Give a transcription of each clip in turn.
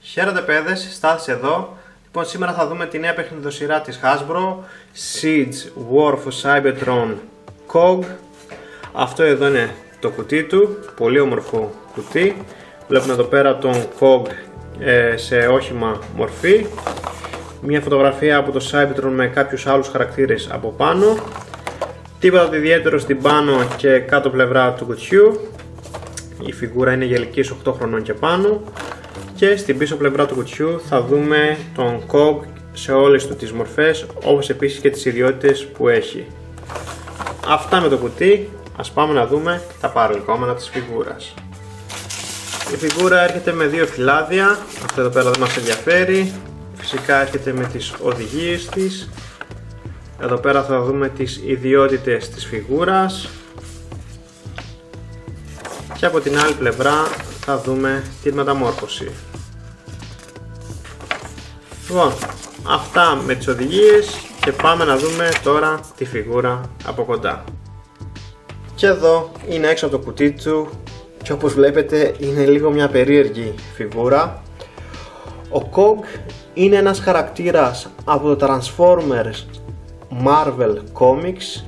Χαίρετε παιδες, Στάθης εδώ. Λοιπόν, σήμερα θα δούμε τη νέα παιχνιδοσυρά της Hasbro, Siege War for Cybertron COG. Αυτό εδώ είναι το κουτί του, πολύ όμορφο κουτί. Βλέπουμε εδώ πέρα τον COG σε όχημα μορφή. Μια φωτογραφία από το Cybertron με κάποιους άλλους χαρακτήρες από πάνω. Τίποτα ιδιαίτερο στην πάνω και κάτω πλευρά του κουτιού. Η φιγούρα είναι για ηλικίες 8 χρονών και πάνω. Και στην πίσω πλευρά του κουτιού θα δούμε τον COG σε όλες του τις μορφές, όπως επίσης και τις ιδιότητες που έχει. Αυτά με το κουτί. Ας πάμε να δούμε τα παρελκόμενα της φιγούρας. Η φιγούρα έρχεται με δύο φυλάδια. Αυτό εδώ πέρα δεν μας ενδιαφέρει. Φυσικά έρχεται με τις οδηγίες της. Εδώ πέρα θα δούμε τις ιδιότητες της φιγούρας. Και από την άλλη πλευρά θα δούμε την μεταμόρφωση. Λοιπόν, αυτά με τις οδηγίες και πάμε να δούμε τώρα τη φιγούρα από κοντά. Και εδώ είναι έξω από το κουτί του και όπως βλέπετε είναι λίγο μια περίεργη φιγούρα. Ο COG είναι ένας χαρακτήρας από το Transformers Marvel Comics.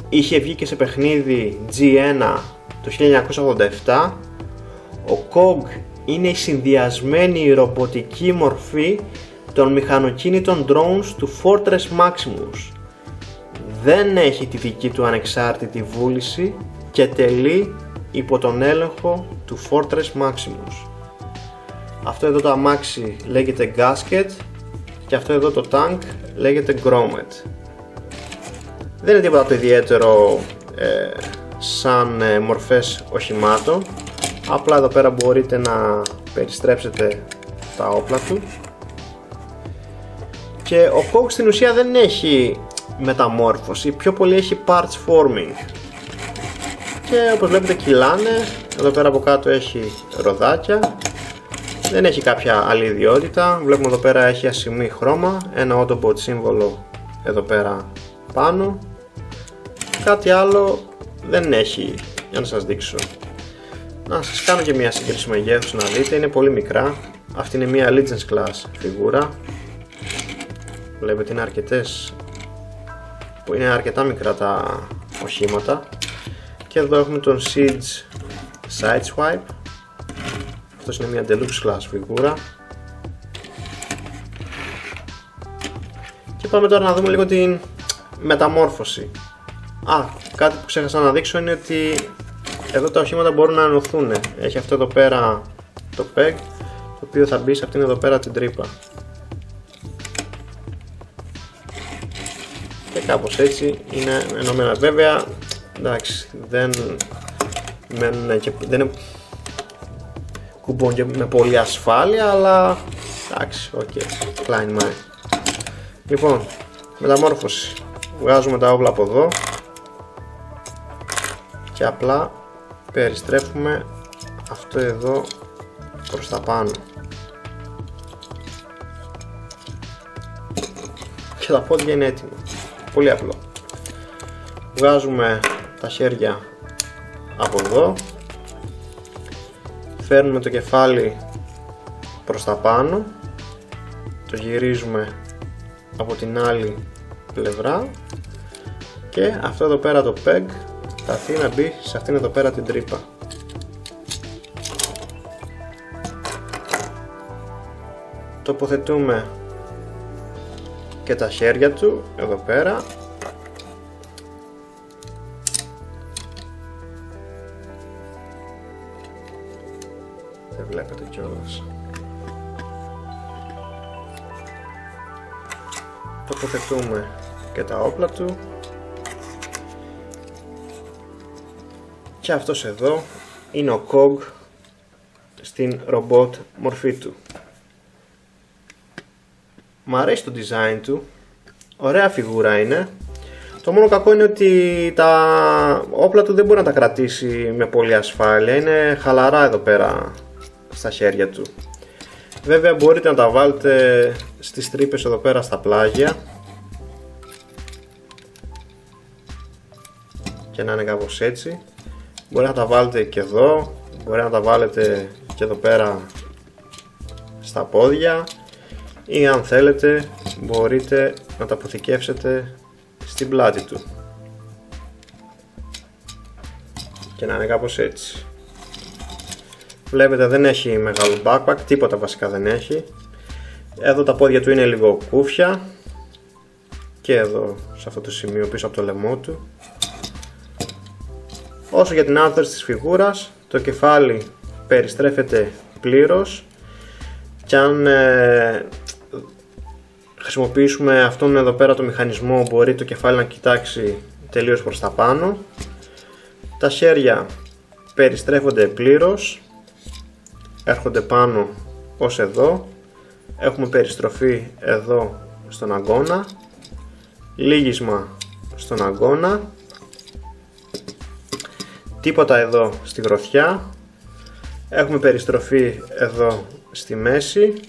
Είχε βγει και σε παιχνίδι G1 το 1987. Ο COG είναι η συνδυασμένη ρομποτική μορφή των μηχανοκίνητων drones του Fortress Maximus. Δεν έχει τη δική του ανεξάρτητη βούληση και τελεί υπό τον έλεγχο του Fortress Maximus. Αυτό εδώ το αμάξι λέγεται Gasket και αυτό εδώ το tank λέγεται Grommet. Δεν είναι τίποτα το ιδιαίτερο σαν μορφές οχημάτων. Απλά εδώ πέρα μπορείτε να περιστρέψετε τα όπλα του. Και ο COG στην ουσία δεν έχει μεταμόρφωση, πιο πολύ έχει parts forming. Και όπως βλέπετε κυλάνε, εδώ πέρα από κάτω έχει ροδάκια. Δεν έχει κάποια άλλη ιδιότητα, βλέπουμε εδώ πέρα έχει ασημή χρώμα, ένα Autobot σύμβολο εδώ πέρα πάνω. Κάτι άλλο δεν έχει, για να σας δείξω. Να σας κάνω και μια σύγκριση μεγέθους να δείτε, είναι πολύ μικρά. Αυτή είναι μια Legends Class φιγούρα. Βλέπετε είναι αρκετά μικρά τα οχήματα. Και εδώ έχουμε τον Siege Sideswipe. Αυτός είναι μια Deluxe Class φιγούρα. Και πάμε τώρα να δούμε λίγο την μεταμόρφωση. Κάτι που ξέχασα να δείξω είναι ότι εδώ τα οχήματα μπορούν να ενωθούν. Έχει αυτό εδώ πέρα το PEG, το οποίο θα μπει σε αυτήν εδώ πέρα την τρύπα. Και κάπως έτσι είναι ενωμένα. Βέβαια, εντάξει, δεν κουμπώνει και με πολλή ασφάλεια, αλλά εντάξει, klein mind. Λοιπόν, μεταμόρφωση. Βγάζουμε τα όπλα από εδώ και απλά περιστρέφουμε αυτό εδώ προς τα πάνω και τα πόδια είναι έτοιμα. Πολύ απλό. Βγάζουμε τα χέρια από εδώ, φέρνουμε το κεφάλι προς τα πάνω, το γυρίζουμε από την άλλη πλευρά και αυτό εδώ πέρα το PEG θα έρθει να μπει σε αυτήν εδώ πέρα την τρύπα. Τοποθετούμε και τα χέρια του εδώ πέρα. Δεν βλέπετε κιόλας. Τοποθετούμε και τα όπλα του. Και αυτός εδώ είναι ο COG στην ρομπότ μορφή του. Μ' αρέσει το design του, ωραία φιγούρα είναι. Το μόνο κακό είναι ότι τα όπλα του δεν μπορεί να τα κρατήσει με πολλή ασφάλεια, είναι χαλαρά εδώ πέρα στα χέρια του. Βέβαια μπορείτε να τα βάλετε στις τρύπες εδώ πέρα στα πλάγια και να είναι κάπως έτσι. Μπορεί να τα βάλετε και εδώ, μπορεί να τα βάλετε και εδώ πέρα στα πόδια ή αν θέλετε μπορείτε να τα αποθηκεύσετε στην πλάτη του και να είναι κάπως έτσι. Βλέπετε δεν έχει μεγάλο backpack, τίποτα βασικά δεν έχει. Εδώ τα πόδια του είναι λίγο κούφια και εδώ σε αυτό το σημείο πίσω από το λαιμό του. Όσο για την άρθρωση της φιγούρας, το κεφάλι περιστρέφεται πλήρως και αν χρησιμοποιήσουμε αυτόν εδώ πέρα το μηχανισμό μπορεί το κεφάλι να κοιτάξει τελείως προς τα πάνω. Τα χέρια περιστρέφονται πλήρως, έρχονται πάνω ως εδώ, έχουμε περιστροφή εδώ στον αγκώνα, λύγισμα στον αγκώνα, τίποτα εδώ στη γροθιά, έχουμε περιστροφή εδώ στη μέση,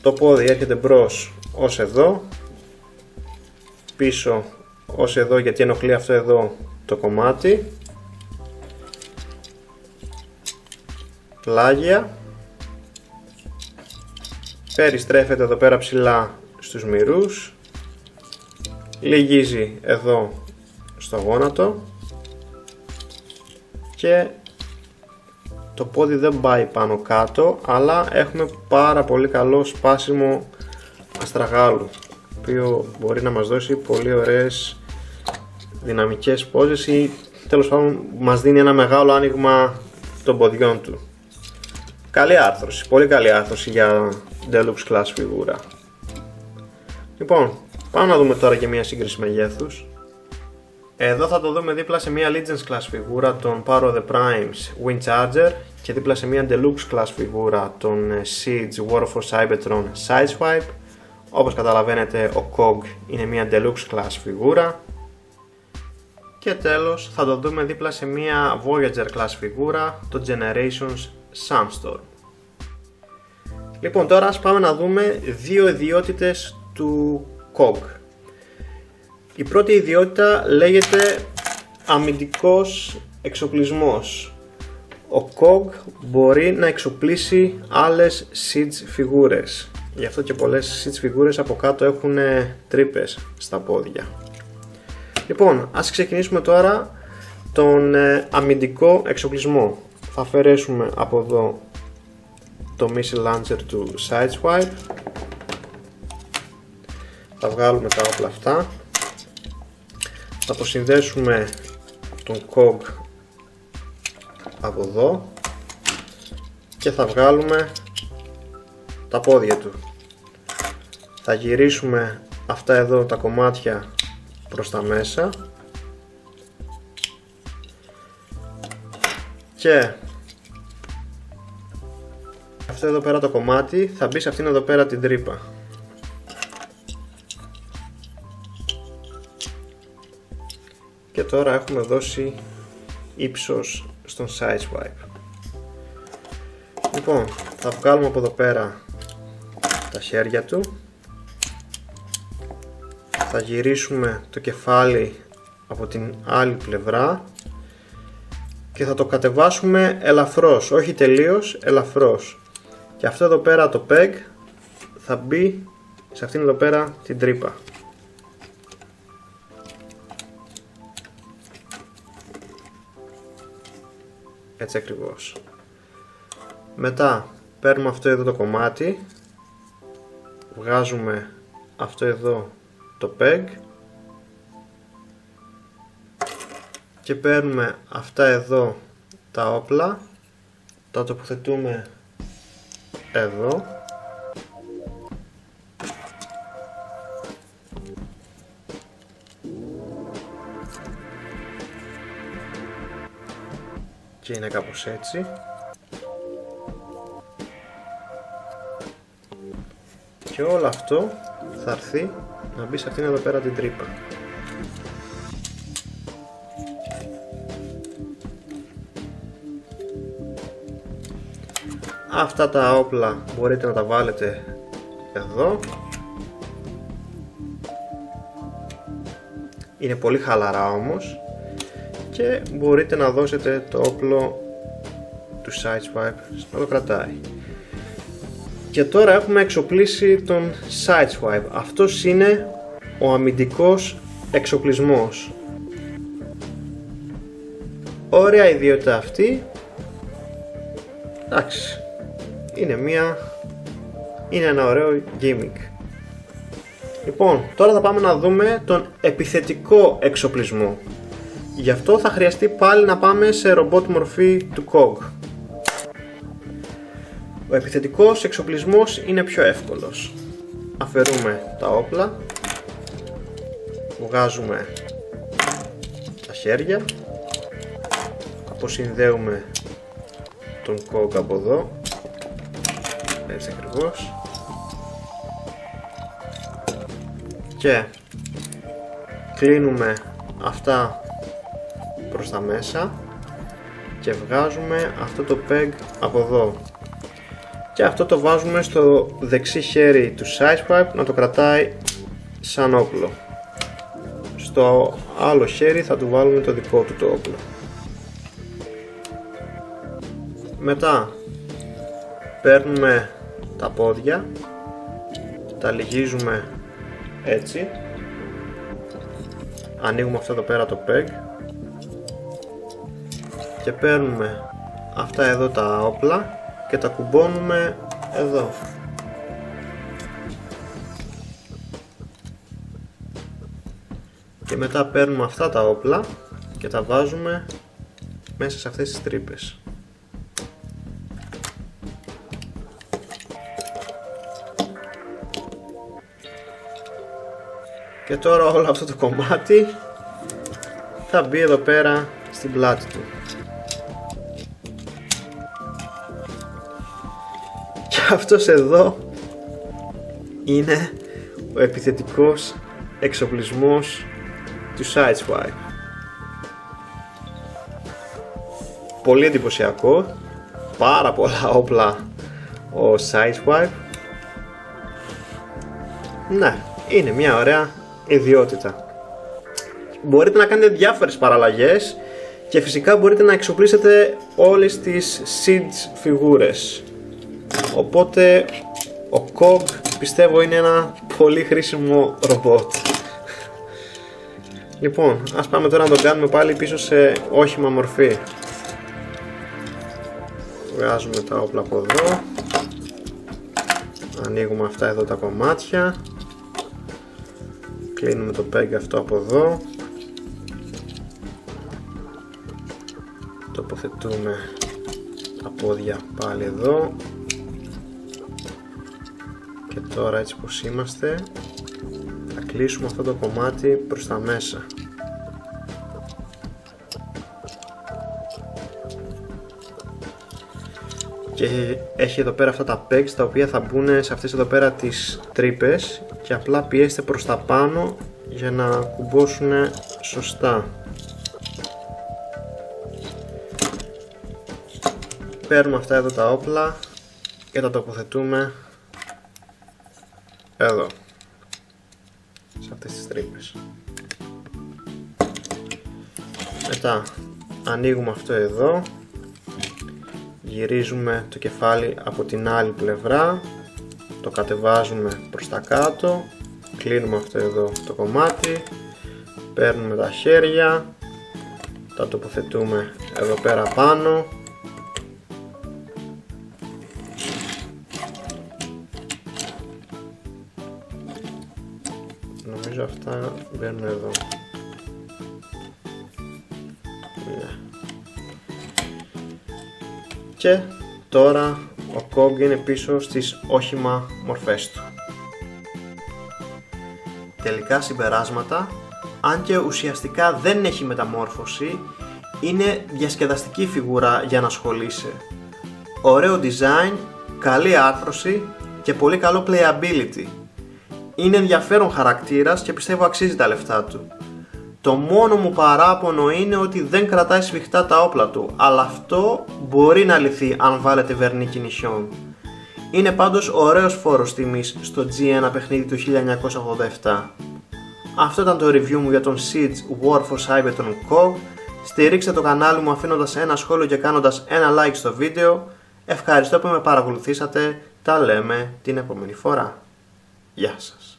το πόδι έρχεται μπρος ως εδώ, πίσω ως εδώ γιατί ενοχλεί αυτό εδώ το κομμάτι, πλάγια, περιστρέφεται εδώ πέρα ψηλά στους μυρούς, λυγίζει εδώ στο γόνατο και το πόδι δεν πάει πάνω κάτω, αλλά έχουμε πάρα πολύ καλό σπάσιμο αστραγάλου, το οποίο μπορεί να μας δώσει πολύ ωραίες δυναμικές πόζες ή τέλος πάντων μας δίνει ένα μεγάλο άνοιγμα των ποδιών του. Καλή άρθρωση, πολύ καλή άρθρωση για Deluxe Class φιγούρα. Λοιπόν, πάμε να δούμε τώρα και μια σύγκριση μεγέθους. Εδώ θα το δούμε δίπλα σε μια Legends Class φιγούρα των Power of the Primes Wind Charger και δίπλα σε μια Deluxe Class φιγούρα των Siege War for Cybertron Sideswipe. Όπως καταλαβαίνετε ο COG είναι μια Deluxe Class φιγούρα. Και τέλος θα το δούμε δίπλα σε μια Voyager Class φιγούρα, το Generations Sandstorm. Λοιπόν, τώρα ας πάμε να δούμε δύο ιδιότητες του COG. Η πρώτη ιδιότητα λέγεται αμυντικός εξοπλισμός. Ο COG μπορεί να εξοπλίσει άλλες Siege φιγούρες. Γι' αυτό και πολλές Siege φιγούρες από κάτω έχουν τρύπες στα πόδια. Λοιπόν, ας ξεκινήσουμε τώρα τον αμυντικό εξοπλισμό. Θα αφαιρέσουμε από εδώ το missile launcher του Sideswipe. Θα βγάλουμε τα όπλα αυτά. Θα αποσυνδέσουμε τον COG από εδώ και θα βγάλουμε τα πόδια του. Θα γυρίσουμε αυτά εδώ τα κομμάτια προς τα μέσα και αυτό εδώ πέρα το κομμάτι θα μπει σε αυτήν εδώ πέρα την τρύπα. Και τώρα έχουμε δώσει ύψος στον Sideswipe. Λοιπόν, θα βγάλουμε από εδώ πέρα τα χέρια του. Θα γυρίσουμε το κεφάλι από την άλλη πλευρά και θα το κατεβάσουμε ελαφρώς, όχι τελείως, ελαφρώς. Και αυτό εδώ πέρα το peg θα μπει σε αυτήν εδώ πέρα την τρύπα. Έτσι ακριβώς. Μετά παίρνουμε αυτό εδώ το κομμάτι, βγάζουμε αυτό εδώ το peg και παίρνουμε αυτά εδώ τα όπλα, τα τοποθετούμε εδώ και είναι κάπως έτσι. Και όλο αυτό θα έρθει να μπει σε αυτήν εδώ πέρα την τρύπα. Αυτά τα όπλα μπορείτε να τα βάλετε εδώ. Είναι πολύ χαλαρά όμως και μπορείτε να δώσετε το όπλο του του Sideswipe να το κρατάει. Και τώρα έχουμε εξοπλίσει τον Sideswipe. Αυτός είναι ο αμυντικός εξοπλισμός. Ωραία ιδιότητα αυτή. Εντάξει, είναι ένα ωραίο gimmick. Λοιπόν, τώρα θα πάμε να δούμε τον επιθετικό εξοπλισμό. Γι' αυτό θα χρειαστεί πάλι να πάμε σε ρομπότ μορφή του KOG. Ο επιθετικός εξοπλισμός είναι πιο εύκολος. Αφαιρούμε τα όπλα, βγάζουμε τα χέρια, αποσυνδέουμε τον KOG από εδώ, έτσι ακριβώς, και κλείνουμε αυτά προς τα μέσα και βγάζουμε αυτό το peg από εδώ, και αυτό το βάζουμε στο δεξί χέρι του Sideswipe να το κρατάει σαν όπλο. Στο άλλο χέρι θα του βάλουμε το δικό του το όπλο. Μετά παίρνουμε τα πόδια, τα λυγίζουμε έτσι, ανοίγουμε αυτό εδώ πέρα το peg και παίρνουμε αυτά εδώ τα όπλα και τα κουμπώνουμε εδώ. Και μετά παίρνουμε αυτά τα όπλα και τα βάζουμε μέσα σε αυτές τις τρύπες. Και τώρα όλο αυτό το κομμάτι θα μπει εδώ πέρα στην πλάτη του. Και αυτός εδώ είναι ο επιθετικός εξοπλισμός του Sideswipe. Πολύ εντυπωσιακό, πάρα πολλά όπλα ο Sideswipe. Ναι, είναι μια ωραία ιδιότητα. Μπορείτε να κάνετε διάφορες παραλλαγές και φυσικά μπορείτε να εξοπλίσετε όλες τις Siege φιγούρες. Οπότε ο KOG πιστεύω είναι ένα πολύ χρήσιμο ρομπότ. Λοιπόν, ας πάμε τώρα να τον κάνουμε πάλι πίσω σε όχημα μορφή. Βγάζουμε τα όπλα από εδώ, ανοίγουμε αυτά εδώ τα κομμάτια, κλείνουμε το peg αυτό από εδώ, τοποθετούμε τα πόδια πάλι εδώ και τώρα έτσι πως είμαστε θα κλείσουμε αυτό το κομμάτι προς τα μέσα. Και έχει εδώ πέρα αυτά τα pegs τα οποία θα μπουν σε αυτές εδώ πέρα τις τρύπες και απλά πιέστε προς τα πάνω για να κουμπώσουν σωστά. Παίρνουμε αυτά εδώ τα όπλα και τα τοποθετούμε εδώ, σε αυτές τις τρύπες. Μετά ανοίγουμε αυτό εδώ, γυρίζουμε το κεφάλι από την άλλη πλευρά, το κατεβάζουμε προς τα κάτω, κλείνουμε αυτό εδώ το κομμάτι, παίρνουμε τα χέρια, τα τοποθετούμε εδώ πέρα πάνω, νομίζω αυτά μπαίνουν εδώ. Και τώρα ο KOG είναι πίσω στις όχημα μορφές του. Τελικά συμπεράσματα, αν και ουσιαστικά δεν έχει μεταμόρφωση, είναι διασκεδαστική φιγούρα για να ασχολείσαι. Ωραίο design, καλή άρθρωση και πολύ καλό playability. Είναι ενδιαφέρον χαρακτήρας και πιστεύω αξίζει τα λεφτά του. Το μόνο μου παράπονο είναι ότι δεν κρατάει σφιχτά τα όπλα του, αλλά αυτό μπορεί να λυθεί αν βάλετε βερνί κινησιόν. Είναι πάντως ωραίος φόρος τιμής στο G1 παιχνίδι του 1987. Αυτό ήταν το review μου για τον Siege War for Cybertron KOG. Στηρίξτε το κανάλι μου αφήνοντας ένα σχόλιο και κάνοντας ένα like στο βίντεο. Ευχαριστώ που με παρακολουθήσατε. Τα λέμε την επόμενη φορά. Γεια σας.